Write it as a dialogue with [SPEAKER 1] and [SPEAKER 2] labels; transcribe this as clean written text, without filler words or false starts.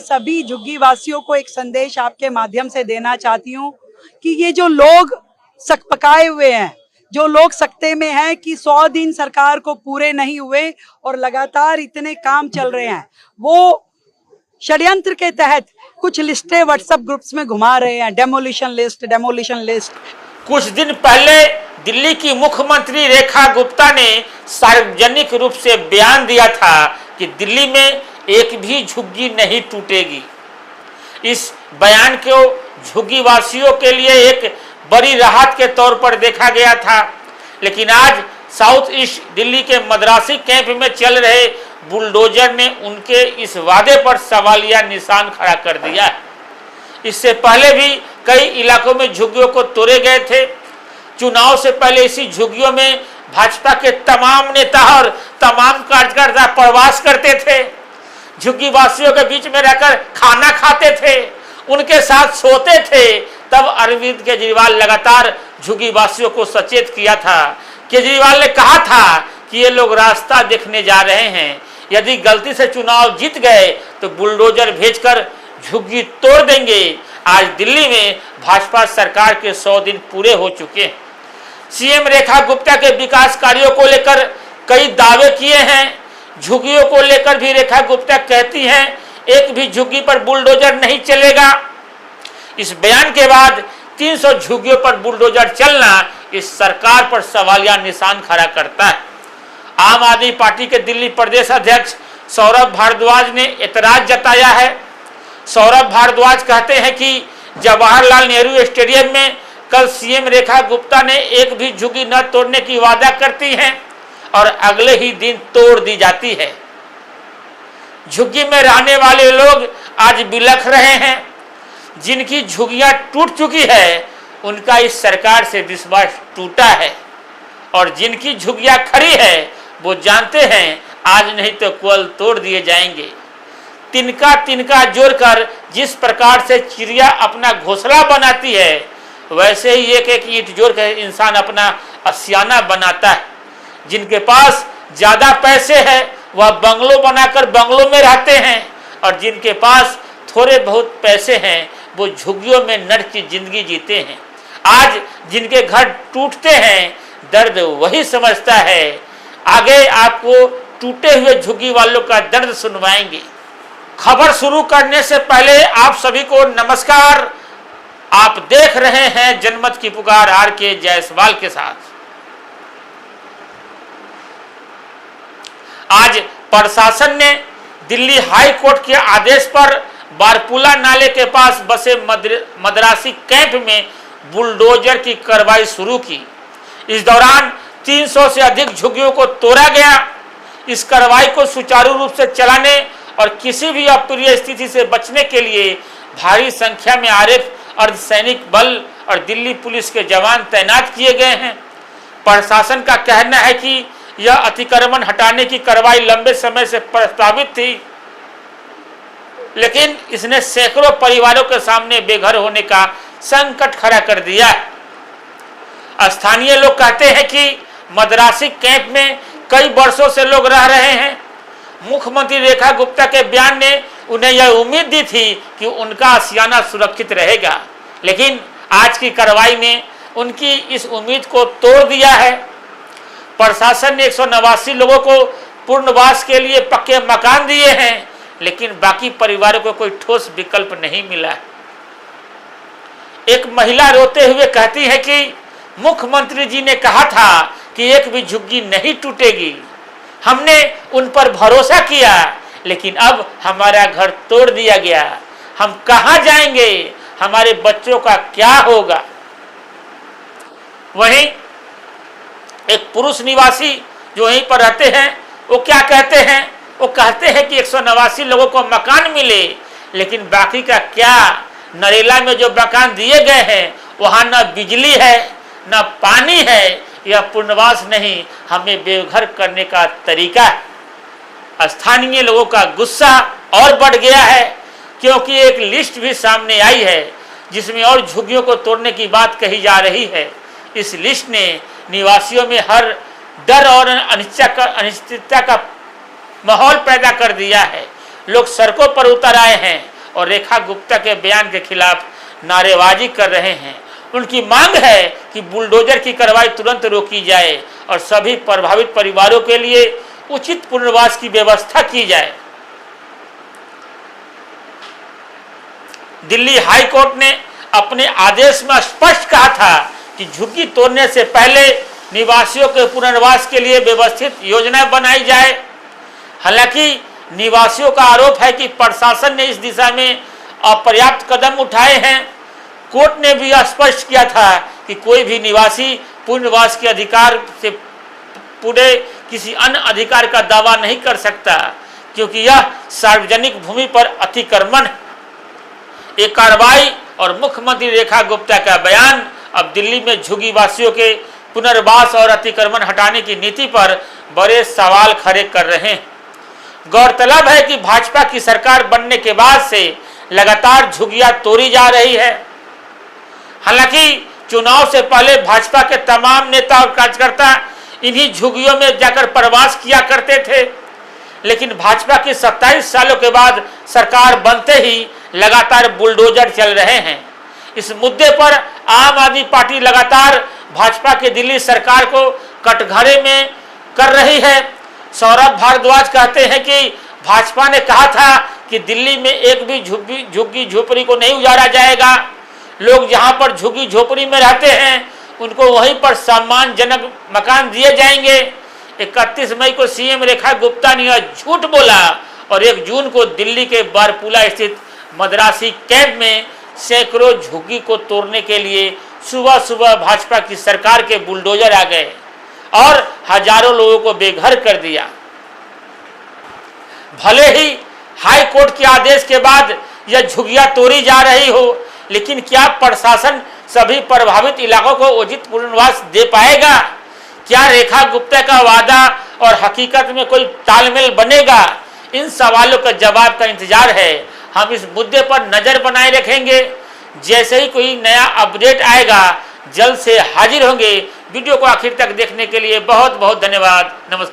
[SPEAKER 1] सभी झुग्गी वासियों को एक संदेश आपके माध्यम से देना चाहती हूँ कि ये जो लोग सकपकाए हुए हैं, जो लोग सकते में हैं कि 100 दिन सरकार को पूरे नहीं हुए और लगातार इतने काम चल रहे हैं, वो षड्यंत्र के तहत कुछ लिस्टें व्हाट्सएप ग्रुप्स में घुमा रहे हैं, डेमोलिशन लिस्ट।
[SPEAKER 2] कुछ दिन पहले दिल्ली की मुख्यमंत्री रेखा गुप्ता ने सार्वजनिक रूप से बयान दिया था कि दिल्ली में एक भी झुग्गी नहीं टूटेगी। इस बयान को झुग्गी वासियों के लिए एक बड़ी राहत के तौर पर देखा गया था, लेकिन आज साउथ ईस्ट दिल्ली के मद्रासी कैंप में चल रहे बुलडोजर ने उनके इस वादे पर सवालिया निशान खड़ा कर दिया है। इससे पहले भी कई इलाकों में झुग्गियों को तोड़े गए थे। चुनाव से पहले इसी झुग्गियों में भाजपा के तमाम नेता और तमाम कार्यकर्ता प्रवास करते थे, झुग्गी वासियों के बीच में रहकर खाना खाते थे, उनके साथ सोते थे। तब अरविंद केजरीवाल लगातार झुग्गी वासियों को सचेत किया था। केजरीवाल ने कहा था कि ये लोग रास्ता देखने जा रहे हैं, यदि गलती से चुनाव जीत गए तो बुलडोजर भेजकर झुग्गी तोड़ देंगे। आज दिल्ली में भाजपा सरकार के 100 दिन पूरे हो चुके हैं। सीएम रेखा गुप्ता के विकास कार्यों को लेकर कई दावे किए हैं। झुग्गियों को लेकर भी रेखा गुप्ता कहती हैं एक भी झुग्गी पर बुलडोजर नहीं चलेगा। इस बयान के बाद 300 झुग्गियों पर बुलडोजर चलना इस सरकार पर सवालिया निशान खड़ा करता है। आम आदमी पार्टी के दिल्ली प्रदेश अध्यक्ष सौरभ भारद्वाज ने एतराज जताया है। सौरभ भारद्वाज कहते हैं कि जवाहरलाल नेहरू स्टेडियम में कल सीएम रेखा गुप्ता ने एक भी झुग्गी न तोड़ने की वादा करती हैं और अगले ही दिन तोड़ दी जाती है। झुग्गी में रहने वाले लोग आज बिलख रहे हैं। जिनकी झुग्गियां टूट चुकी है उनका इस सरकार से विश्वास टूटा है, और जिनकी झुग्गियां खड़ी है वो जानते हैं आज नहीं तो कल तोड़ दिए जाएंगे। तिनका तिनका जोड़कर जिस प्रकार से चिड़िया अपना घोंसला बनाती है, वैसे ही एक एक ईंट जोड़कर इंसान अपना आशियाना बनाता है। जिनके पास ज़्यादा पैसे हैं वह बंगलो बनाकर बंगलों में रहते हैं, और जिनके पास थोड़े बहुत पैसे हैं वो झुग्गियों में नर्क की जिंदगी जीते हैं। आज जिनके घर टूटते हैं दर्द वही समझता है। आगे आपको टूटे हुए झुग्गी वालों का दर्द सुनवाएंगे। खबर शुरू करने से पहले आप सभी को नमस्कार। आप देख रहे हैं जनमत की पुकार आर.के. जायसवाल के साथ। आज प्रशासन ने दिल्ली हाई कोर्ट के आदेश पर बारपुला नाले के पास बसे मद्रासी कैंप में बुलडोजर की कार्रवाई शुरू की। इस दौरान 300 से अधिक झुग्गियों को तोड़ा गया। इस कार्रवाई को सुचारू रूप से चलाने और किसी भी अप्रिय स्थिति से बचने के लिए भारी संख्या में आरएफ, अर्धसैनिक बल और दिल्ली पुलिस के जवान तैनात किए गए हैं। प्रशासन का कहना है कि यह अतिक्रमण हटाने की कार्रवाई लंबे समय से प्रस्तावित थी, लेकिन इसने सैकड़ों परिवारों के सामने बेघर होने का संकट खड़ा कर दिया है। स्थानीय लोग कहते हैं कि मद्रासी कैंप में कई वर्षों से लोग रह रहे हैं। मुख्यमंत्री रेखा गुप्ता के बयान ने उन्हें यह उम्मीद दी थी कि उनका आशियाना सुरक्षित रहेगा, लेकिन आज की कार्रवाई ने उनकी इस उम्मीद को तोड़ दिया है। प्रशासन ने 189 लोगों को पुनर्वास के लिए पक्के मकान दिए हैं, लेकिन बाकी परिवारों को कोई ठोस विकल्प नहीं मिला। एक महिला रोते हुए कहती है कि मुख्यमंत्री जी ने कहा था कि एक भी झुग्गी नहीं टूटेगी। हमने उन पर भरोसा किया, लेकिन अब हमारा घर तोड़ दिया गया। हम कहां जाएंगे? हमारे बच्चों का क्या होगा? वहीं एक पुरुष निवासी जो यहीं पर रहते हैं वो क्या कहते हैं? वो कहते हैं कि 189 लोगों को मकान मिले, लेकिन बाकी का क्या? नरेला में जो मकान दिए गए हैं वहाँ न बिजली है न पानी है। यह पुनर्वास नहीं, हमें बेघर करने का तरीका है। स्थानीय लोगों का गुस्सा और बढ़ गया है, क्योंकि एक लिस्ट भी सामने आई है जिसमें और झुग्गियों को तोड़ने की बात कही जा रही है। इस लिस्ट ने निवासियों में हर डर और अनिश्चितता का माहौल पैदा कर दिया है। लोग सड़कों पर उतर आए हैं और रेखा गुप्ता के बयान के खिलाफ नारेबाजी कर रहे हैं। उनकी मांग है कि बुलडोजर की कार्रवाई तुरंत रोकी जाए और सभी प्रभावित परिवारों के लिए उचित पुनर्वास की व्यवस्था की जाए। दिल्ली हाई कोर्ट ने अपने आदेश में स्पष्ट कहा था कि झुग्गी तोड़ने से पहले निवासियों के पुनर्वास के लिए व्यवस्थित योजना बनाई जाए। हालांकि निवासियों का आरोप है कि प्रशासन ने इस दिशा में अपर्याप्त कदम उठाए हैं। कोर्ट ने भी स्पष्ट किया था कि कोई भी निवासी पुनर्वास के अधिकार से पूरे किसी अन्य अधिकार का दावा नहीं कर सकता, क्योंकि यह सार्वजनिक भूमि पर अतिक्रमण है। एक कार्रवाई और मुख्यमंत्री रेखा गुप्ता का बयान अब दिल्ली में झुग्गी वासियों के पुनर्वास और अतिक्रमण हटाने की नीति पर बड़े सवाल खड़े कर रहे हैं। गौरतलब है कि भाजपा की सरकार बनने के बाद से लगातार झुग्गियां तोड़ी जा रही है। हालांकि चुनाव से पहले भाजपा के तमाम नेता और कार्यकर्ता इन्हीं झुग्गियों में जाकर प्रवास किया करते थे, लेकिन भाजपा की 27 सालों के बाद सरकार बनते ही लगातार बुलडोजर चल रहे हैं। इस मुद्दे पर आम आदमी पार्टी लगातार भाजपा के दिल्ली सरकार को कटघरे में कर रही है। सौरभ भारद्वाज कहते हैं कि भाजपा ने कहा था कि दिल्ली में एक भी झुग्गी झोपड़ी को नहीं उजाड़ा जाएगा। लोग जहां पर झुग्गी झोपड़ी में रहते हैं उनको वहीं पर सम्मानजनक मकान दिए जाएंगे। 31 मई को सीएम रेखा गुप्ता ने यह झूठ बोला और 1 जून को दिल्ली के बारपुला स्थित मद्रासी कैंप में सैकड़ों झुग्गी को तोड़ने के लिए सुबह सुबह भाजपा की सरकार के बुलडोजर आ गए और हजारों लोगों को बेघर कर दिया। भले ही हाई कोर्ट के आदेश के बाद यह झुग्गियां तोड़ी जा रही हो, लेकिन क्या प्रशासन सभी प्रभावित इलाकों को उचित पुनर्वास दे पाएगा? क्या रेखा गुप्ता का वादा और हकीकत में कोई तालमेल बनेगा? इन सवालों का जवाब का इंतजार है। हम इस मुद्दे पर नजर बनाए रखेंगे। जैसे ही कोई नया अपडेट आएगा जल्द से हाजिर होंगे। वीडियो को आखिर तक देखने के लिए बहुत बहुत धन्यवाद। नमस्कार।